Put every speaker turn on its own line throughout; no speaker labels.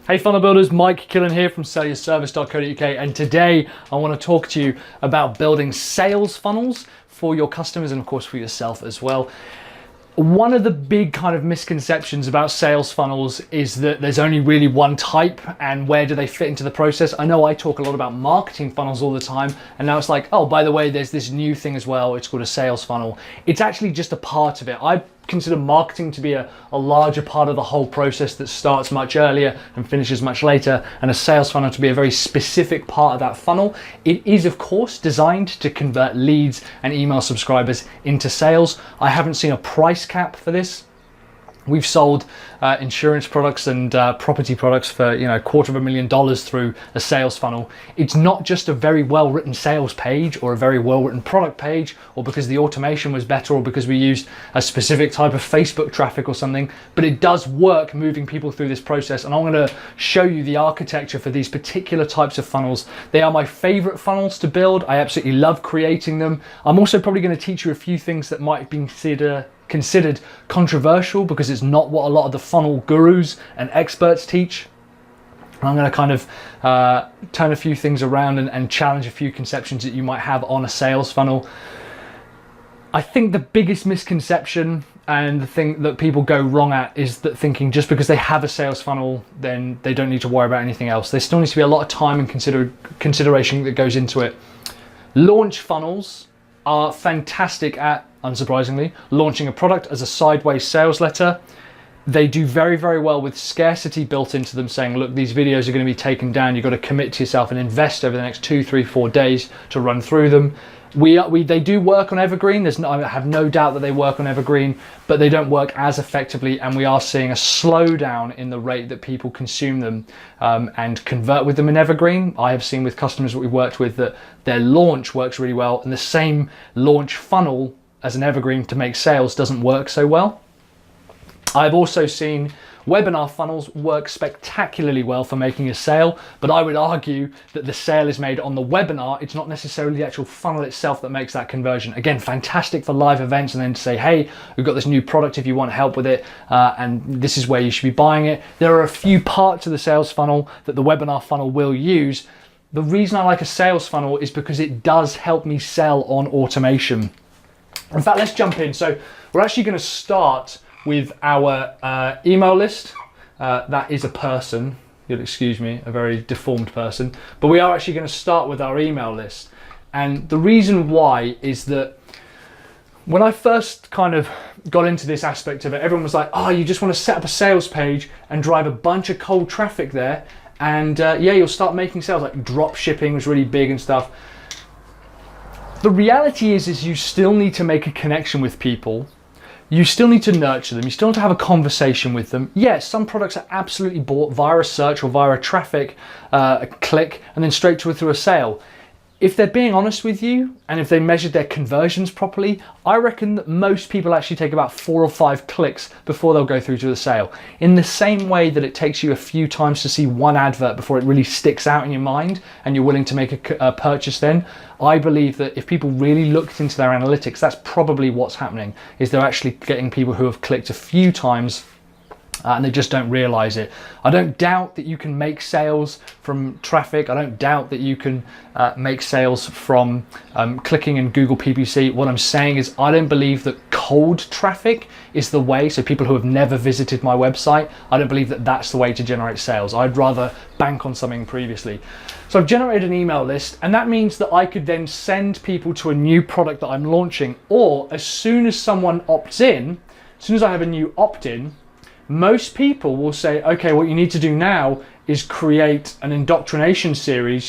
Hey funnel builders, Mike Killen here from sellyourservice.co.uk, and today I want to talk to you about building sales funnels for your customers and of course for yourself as well. One of the big kind of misconceptions about sales funnels is that there's only really one type, and where do they fit into the process? I know I talk a lot about marketing funnels all the time, and now it's like, oh, by the way, there's this new thing as well. It's called a sales funnel. It's actually just a part of it. I consider marketing to be a larger part of the whole process that starts much earlier and finishes much later, and a sales funnel to be a very specific part of that funnel. It is, of course, designed to convert leads and email subscribers into sales. I haven't seen a price cap for this. We've sold insurance products and property products for $250,000 through a sales funnel. It's not just a very well written sales page or a very well written product page, or because the automation was better, or because we used a specific type of Facebook traffic or something, but it does work moving people through this process. And I'm going to show you the architecture for these particular types of funnels. They are my favorite funnels to build. I absolutely love creating them. I'm also probably going to teach you a few things that might be considered controversial, because it's not what a lot of the funnel gurus and experts teach. I'm going to kind of turn a few things around and challenge a few conceptions that you might have on a sales funnel. I think the biggest misconception and the thing that people go wrong at is that thinking just because they have a sales funnel, then they don't need to worry about anything else. There still needs to be a lot of time and consideration that goes into it. Launch funnels are fantastic at, unsurprisingly, launching a product as a sideways sales letter. They do very, very well with scarcity built into them, saying, look, these videos are going to be taken down. You've got to commit to yourself and invest over the next 2, 3, 4 days to run through them. They do work on evergreen. I have no doubt that they work on evergreen, but they don't work as effectively, and we are seeing a slowdown in the rate that people consume them and convert with them in evergreen. I have seen with customers that we've worked with that their launch works really well, and the same launch funnel as an evergreen to make sales doesn't work so well. I've also seen webinar funnels work spectacularly well for making a sale, but I would argue that the sale is made on the webinar. It's not necessarily the actual funnel itself that makes that conversion. Again, fantastic for live events, and then to say, hey, we've got this new product if you want help with it, and this is where you should be buying it. There are a few parts of the sales funnel that the webinar funnel will use. The reason I like a sales funnel is because it does help me sell on automation. In fact, let's jump in. So we're actually going to start with our email list. That is a person, you'll excuse me, a very deformed person, but we are actually going to start with our email list. And the reason why is that when I first kind of got into this aspect of it, everyone was like, oh, you just want to set up a sales page and drive a bunch of cold traffic there, and yeah, you'll start making sales. Like drop shipping was really big and stuff. The reality is you still need to make a connection with people. You still need to nurture them. You still need to have a conversation with them. Yes, some products are absolutely bought via a search or via a traffic, a click, and then straight through a sale. If they're being honest with you, and if they measured their conversions properly, I reckon that most people actually take about 4 or 5 clicks before they'll go through to the sale. In the same way that it takes you a few times to see one advert before it really sticks out in your mind and you're willing to make a purchase then, I believe that if people really looked into their analytics, that's probably what's happening, is they're actually getting people who have clicked a few times and they just don't realize it. I don't doubt that you can make sales from traffic. I don't doubt that you can make sales from clicking in Google PPC. What I'm saying is I don't believe that cold traffic is the way. So people who have never visited my website, I don't believe that that's the way to generate sales. I'd rather bank on something previously. So I've generated an email list, and that means that I could then send people to a new product that I'm launching, or as soon as someone opts in, as soon as I have a new opt-in, most people will say, okay, what you need to do now is create an indoctrination series,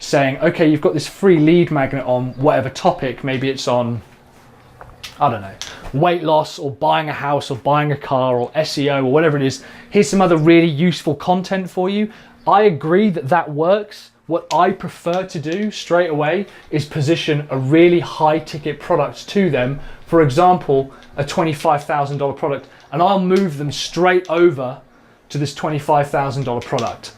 saying, okay, you've got this free lead magnet on whatever topic. Maybe it's on, I don't know, weight loss or buying a house or buying a car or SEO or whatever it is. Here's some other really useful content for you. I agree that that works. What I prefer to do straight away is position a really high ticket product to them. For example, a $25,000 product, and I'll move them straight over to this $25,000 product.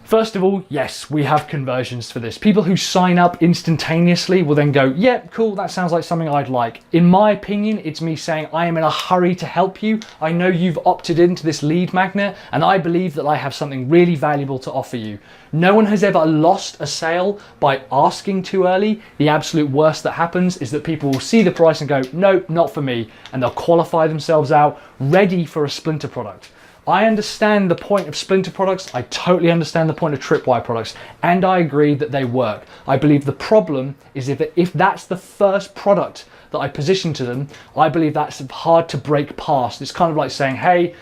First of all, yes, we have conversions for this. People who sign up instantaneously will then go, yeah, cool, that sounds like something I'd like. In my opinion, it's me saying, I am in a hurry to help you. I know you've opted into this lead magnet, and I believe that I have something really valuable to offer you. No one has ever lost a sale by asking too early. The absolute worst that happens is that people will see the price and go, no, not for me, and they'll qualify themselves out, ready for a splinter product. I understand the point of splinter products, I totally understand the point of tripwire products, and I agree that they work. I believe the problem is if that's the first product that I position to them, I believe that's hard to break past. It's kind of like saying, hey,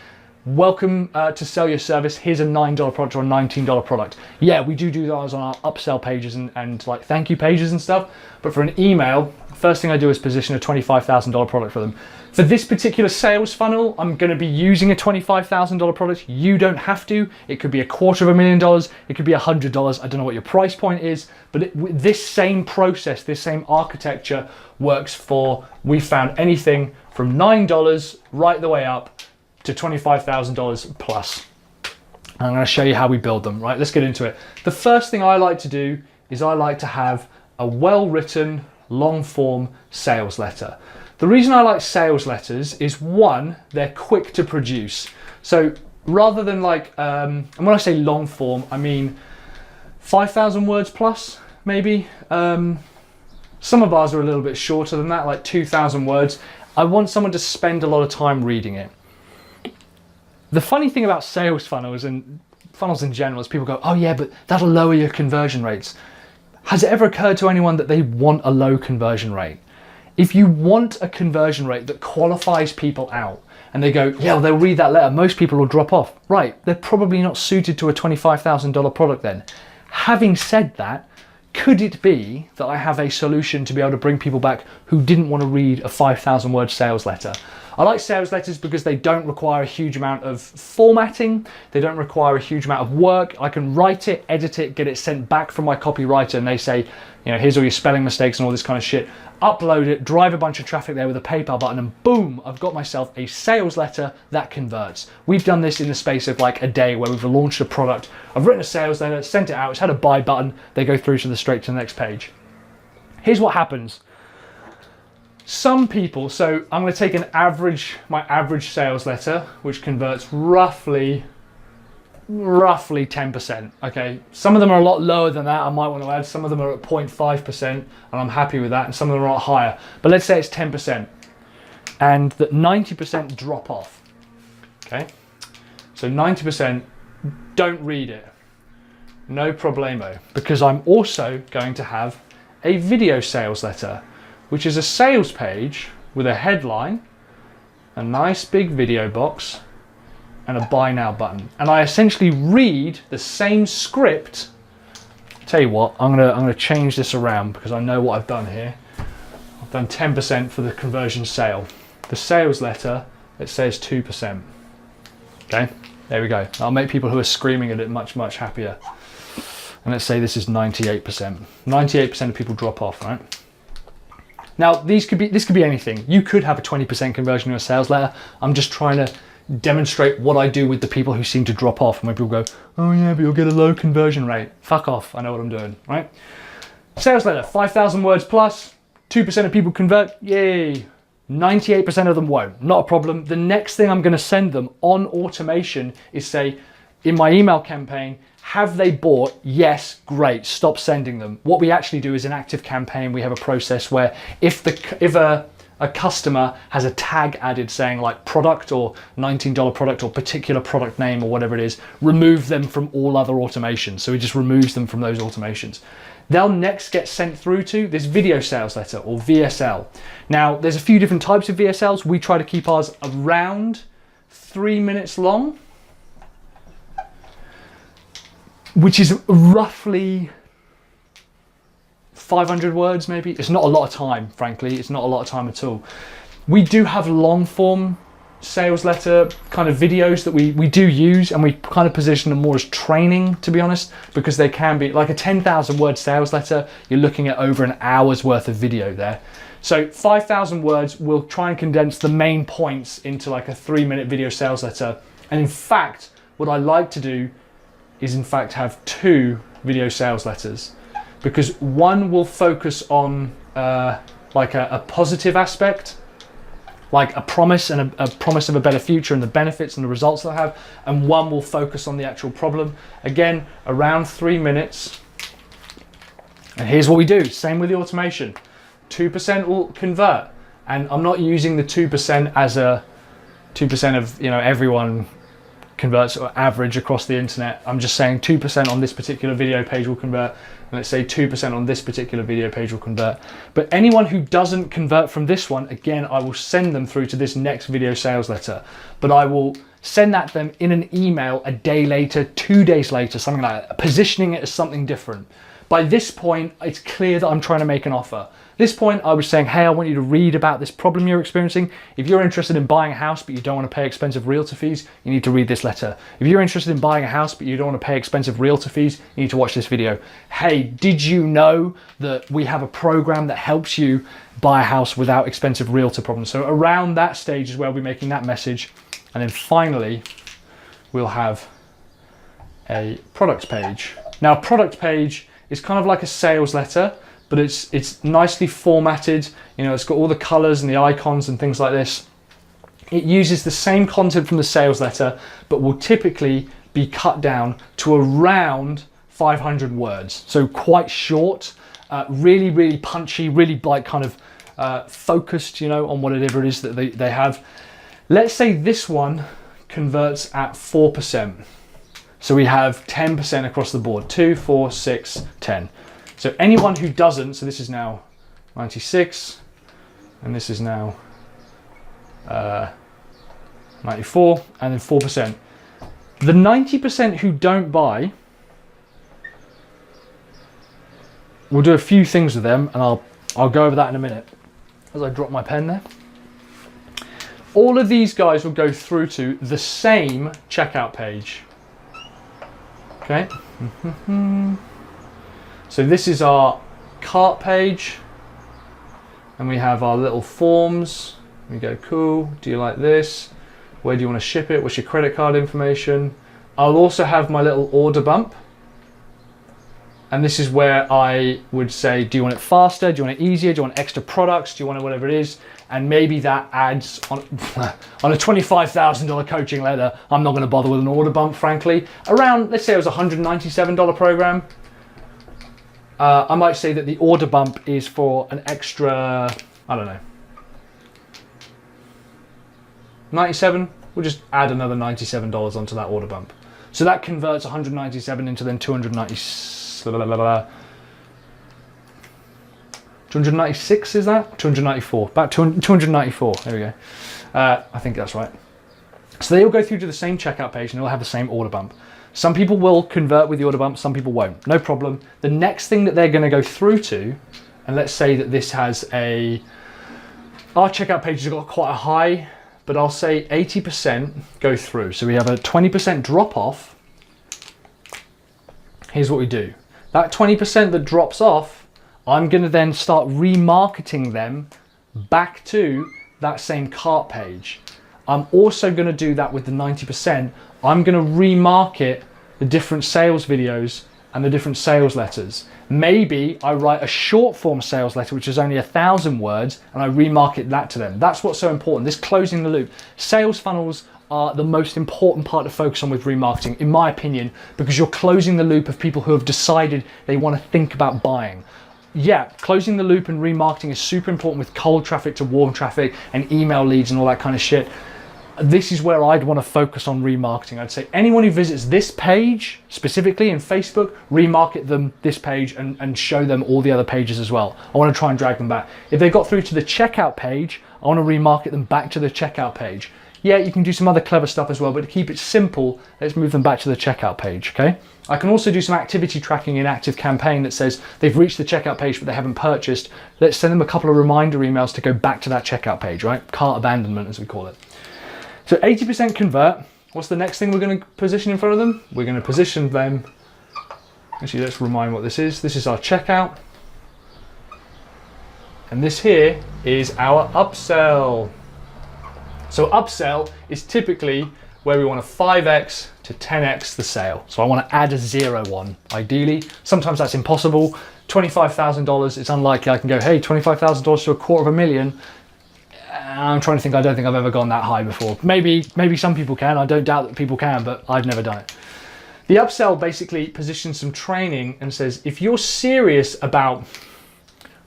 welcome to sell your service, here's a $9 product or a $19 product. Yeah, we do those on our upsell pages and like thank you pages and stuff, but for an email, first thing I do is position a $25,000 product for them. For this particular sales funnel, I'm going to be using a $25,000 product. You don't have to. It could be $250,000. It could be $100. I don't know what your price point is, but this same process, this same architecture works for, we found anything from $9 right the way up to $25,000 plus. And I'm going to show you how we build them, right? Let's get into it. The first thing I like to do is I like to have a well-written, long-form sales letter. The reason I like sales letters is one, they're quick to produce. So rather than like, and when I say long form, I mean 5,000 words plus, maybe. Some of ours are a little bit shorter than that, like 2,000 words. I want someone to spend a lot of time reading it. The funny thing about sales funnels and funnels in general is people go, oh yeah, but that'll lower your conversion rates. Has it ever occurred to anyone that they want a low conversion rate? If you want a conversion rate that qualifies people out and they go, yeah, well, they'll read that letter, most people will drop off. Right, they're probably not suited to a $25,000 product then. Having said that, could it be that I have a solution to be able to bring people back who didn't want to read a 5,000 word sales letter? I like sales letters because they don't require a huge amount of formatting. They don't require a huge amount of work. I can write it, edit it, get it sent back from my copywriter, and they say, you know, here's all your spelling mistakes and all this kind of shit. Upload it, drive a bunch of traffic there with a PayPal button, and boom, I've got myself a sales letter that converts. We've done this in the space of like a day where we've launched a product. I've written a sales letter, sent it out, it's had a buy button, they go through straight to the next page. Here's what happens. Some people, so I'm going to take my average sales letter, which converts roughly 10%. Okay, some of them are a lot lower than that. I might want to add, some of them are at 0.5%, and I'm happy with that, and some of them are a lot higher. But let's say it's 10%, and that 90% drop off. Okay, so 90% don't read it. No problemo, because I'm also going to have a video sales letter, which is a sales page with a headline, a nice big video box, and a buy now button. And I essentially read the same script. Tell you what, I'm gonna change this around because I know what I've done here. I've done 10% for the conversion sale. The sales letter, it says 2%. Okay, there we go. I'll make people who are screaming at it much, much happier. And let's say this is 98%. 98% of people drop off, right? Now, this could be anything. You could have a 20% conversion in a sales letter. I'm just trying to demonstrate what I do with the people who seem to drop off. And when people go, oh yeah, but you'll get a low conversion rate. Fuck off, I know what I'm doing, right? Sales letter, 5,000 words plus, 2% of people convert, yay. 98% of them won't, not a problem. The next thing I'm gonna send them on automation is say, in my email campaign, have they bought? Yes, great, stop sending them. What we actually do is an active campaign. We have a process where if a customer has a tag added saying like product or $19 product or particular product name or whatever it is, remove them from all other automations. So he just removes them from those automations. They'll next get sent through to this video sales letter or VSL. Now, there's a few different types of VSLs. We try to keep ours around 3 minutes long, which is roughly 500 words maybe. It's not a lot of time, frankly. It's not a lot of time at all. We do have long form sales letter kind of videos that we do use, and we kind of position them more as training, to be honest, because they can be like a 10,000 word sales letter. You're looking at over an hour's worth of video there. So 5,000 words, we'll try and condense the main points into like a 3-minute video sales letter. And in fact, what I like to do is in fact have 2 video sales letters, because one will focus on like a positive aspect, like a promise and a promise of a better future and the benefits and the results they'll have, and one will focus on the actual problem. Again, around 3 minutes. And here's what we do, same with the automation. 2% will convert, and I'm not using the 2% as a 2% of, you know, everyone converts or average across the internet. I'm just saying 2% on this particular video page will convert, and let's say 2% on this particular video page will convert. But anyone who doesn't convert from this one, again, I will send them through to this next video sales letter, but I will send that to them in an email a day later, 2 days later, something like that, positioning it as something different. By this point, it's clear that I'm trying to make an offer. At this point, I was saying, hey, I want you to read about this problem you're experiencing. If you're interested in buying a house, but you don't want to pay expensive realtor fees, you need to read this letter. If you're interested in buying a house, but you don't want to pay expensive realtor fees, you need to watch this video. Hey, did you know that we have a program that helps you buy a house without expensive realtor problems? So around that stage is where we're making that message. And then finally, we'll have a product page. Now, product page is kind of like a sales letter, but it's nicely formatted. You know, it's got all the colors and the icons and things like this. It uses the same content from the sales letter, but will typically be cut down to around 500 words. So quite short, really, really punchy, really like kind of focused, you know, on whatever it is that they have. Let's say this one converts at 4%. So we have 10% across the board, 2, 4, 6, 10. So anyone who doesn't, so this is now 96, and this is now 94, and then 4%. The 90% who don't buy, we'll do a few things with them, and I'll go over that in a minute. As I drop my pen there. All of these guys will go through to the same checkout page. Okay. So this is our cart page, and we have our little forms. We go, cool, do you like this? Where do you want to ship it? What's your credit card information? I'll also have my little order bump. And this is where I would say, do you want it faster? Do you want it easier? Do you want extra products? Do you want it whatever it is? And maybe that adds on a $25,000 coaching letter. I'm not going to bother with an order bump, frankly. Around, let's say it was a $197 program. I might say that the order bump is for an extra, I don't know, 97. We'll just add another $97 onto that order bump. So that converts 197 into then 296, is that? 294, about 294, there we go. I think that's right. So they all go through to the same checkout page and they'll have the same order bump. Some people will convert with the order bump, some people won't, no problem. The next thing that they're gonna go through to, and let's say that this has our checkout page has got quite a high, but I'll say 80% go through. So we have a 20% drop off. Here's what we do. That 20% that drops off, I'm gonna then start remarketing them back to that same cart page. I'm also gonna do that with the 90%. I'm gonna remarket the different sales videos and the different sales letters. Maybe I write a short form sales letter, which is only 1,000 words, and I remarket that to them. That's what's so important, this closing the loop. Sales funnels are the most important part to focus on with remarketing, in my opinion, because you're closing the loop of people who have decided they want to think about buying. Yeah, closing the loop and remarketing is super important with cold traffic to warm traffic and email leads and all that kind of shit. This is where I'd want to focus on remarketing. I'd say anyone who visits this page, specifically in Facebook, remarket them this page and show them all the other pages as well. I want to try and drag them back. If they got through to the checkout page, I want to remarket them back to the checkout page. Yeah, you can do some other clever stuff as well, but to keep it simple, let's move them back to the checkout page, okay? I can also do some activity tracking in Active Campaign that says they've reached the checkout page but they haven't purchased. Let's send them a couple of reminder emails to go back to that checkout page, right? Cart abandonment, as we call it. So 80% convert. What's the next thing we're going to position in front of them? We're going to position them, actually let's remind what this is. This is our checkout. And this here is our upsell. So upsell is typically where we want to 5x to 10x the sale. So I want to add a 0 one, ideally. Sometimes that's impossible. $25,000, it's unlikely I can go, hey, $25,000 to $250,000. I'm trying to think, I don't think I've ever gone that high before. Maybe some people can, I don't doubt that people can, but I've never done it. The upsell basically positions some training and says, if you're serious about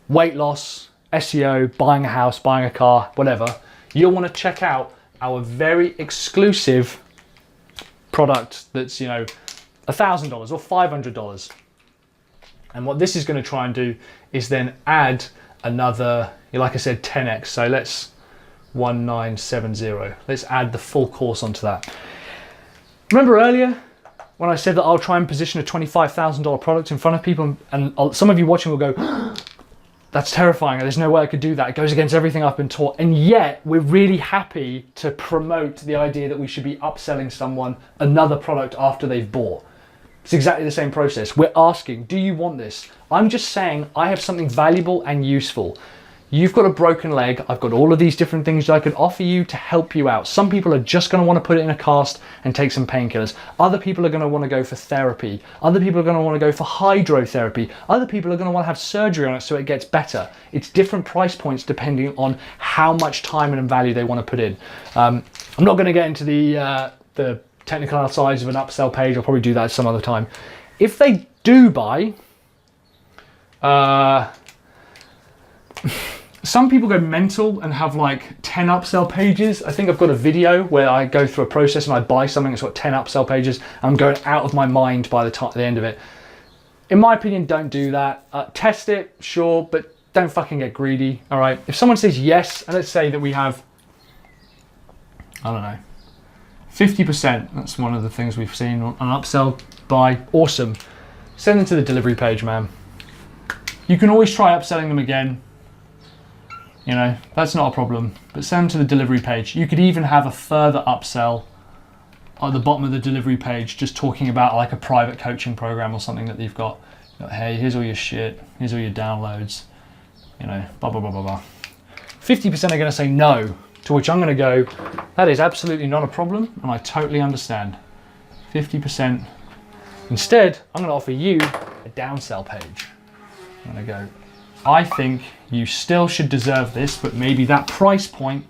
weight loss, SEO, buying a house, buying a car, whatever, you'll want to check out our very exclusive product that's, you know, $1,000 or $500. And what this is going to try and do is then add another, like I said, 10x. So let's 1970. Let's add the full course onto that. Remember earlier when I said that I'll try and position a $25,000 product in front of people, and some of you watching will go, that's terrifying. There's no way I could do that. It goes against everything I've been taught. And yet we're really happy to promote the idea that we should be upselling someone another product after they've bought. It's exactly the same process. We're asking, do you want this? I'm just saying I have something valuable and useful. You've got a broken leg. I've got all of these different things that I can offer you to help you out. Some people are just going to want to put it in a cast and take some painkillers. Other people are going to want to go for therapy. Other people are going to want to go for hydrotherapy. Other people are going to want to have surgery on it so it gets better. It's different price points depending on how much time and value they want to put in. I'm not going to get into the technical sides of an upsell page. I'll probably do that some other time. If they do buy, some people go mental and have like 10 upsell pages. I think I've got a video where I go through a process and I buy something that's got 10 upsell pages. I'm going out of my mind by the end of it. In my opinion, don't do that. Test it, sure, but don't fucking get greedy, all right? If someone says yes, and let's say that we have, I don't know, 50%, that's one of the things we've seen on an upsell buy, awesome. Send them to the delivery page, man. You can always try upselling them again. You know, that's not a problem, but send them to the delivery page. You could even have a further upsell at the bottom of the delivery page, just talking about like a private coaching program or something that they've got. You know, hey, here's all your shit, here's all your downloads, you know, blah, blah, blah, blah, blah. 50% are gonna say no, to which I'm gonna go, that is absolutely not a problem, and I totally understand. 50%. Instead, I'm gonna offer you a downsell page. I'm gonna go, I think you still should deserve this, but maybe that price point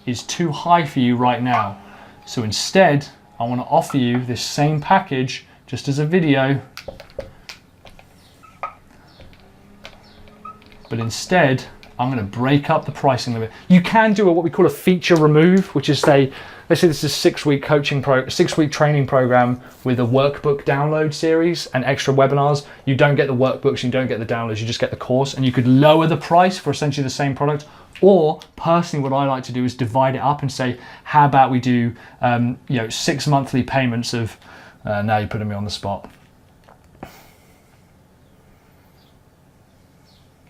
is too high for you right now. So instead, I want to offer you this same package just as a video, but instead, I'm going to break up the pricing of it. You can do what we call a feature remove, which is let's say this is a 6-week coaching 6-week training program with a workbook download series and extra webinars. You don't get the workbooks, you don't get the downloads, you just get the course, and you could lower the price for essentially the same product. Or personally, what I like to do is divide it up and say, how about we do 6 monthly payments of, now you're putting me on the spot.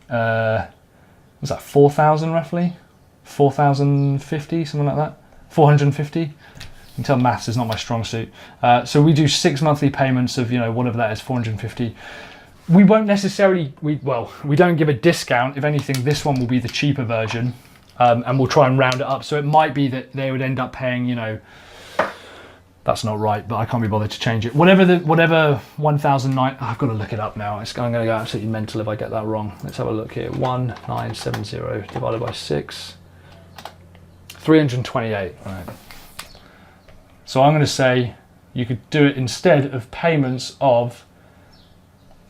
Was that 4,000 roughly? 4,050, something like that? 450? You can tell maths is not my strong suit. So we do 6 monthly payments of, whatever that is, 450. We won't necessarily, we don't give a discount. If anything, this one will be the cheaper version, and we'll try and round it up. So it might be that they would end up paying, that's not right, but I can't be bothered to change it. Whatever 1,009, I've got to look it up now. I'm going to go absolutely mental if I get that wrong. Let's have a look here. 1970 divided by 6, 328. All right. So I'm going to say you could do it instead of payments of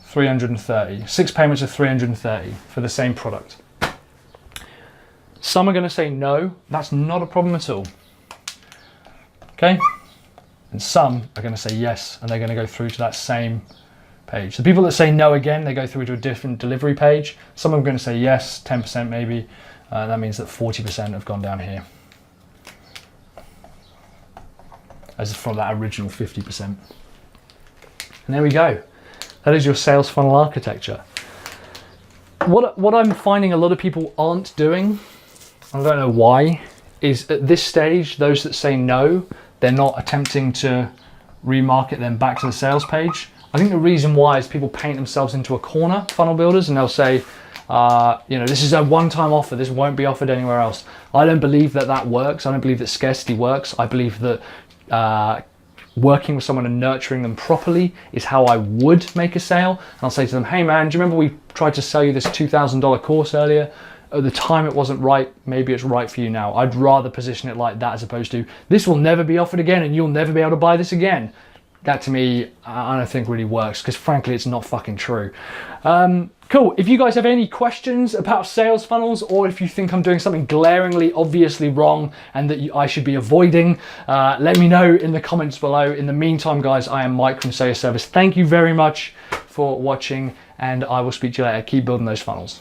330. 6 payments of 330 for the same product. Some are going to say no. That's not a problem at all. Okay. And some are going to say yes, and they're going to go through to that same page. The people that say no again, they go through to a different delivery page. Some are going to say yes, 10% maybe. That means that 40% have gone down here, as from that original 50%. And there we go. That is your sales funnel architecture. What I'm finding a lot of people aren't doing, I don't know why, is at this stage, those that say no, they're not attempting to remarket them back to the sales page. I think the reason why is people paint themselves into a corner, funnel builders, and they'll say, this is a one-time offer, this won't be offered anywhere else. I don't believe that works. I don't believe that scarcity works. I believe that working with someone and nurturing them properly is how I would make a sale. And I'll say to them, hey man, do you remember we tried to sell you this $2,000 course earlier? At the time it wasn't right, maybe it's right for you now. I'd rather position it like that as opposed to, this will never be offered again and you'll never be able to buy this again. That to me, I don't think really works, because frankly, it's not fucking true. Cool, if you guys have any questions about sales funnels, or if you think I'm doing something glaringly, obviously wrong and that I should be avoiding, let me know in the comments below. In the meantime, guys, I am Mike from Sell Your Service. Thank you very much for watching, and I will speak to you later. Keep building those funnels.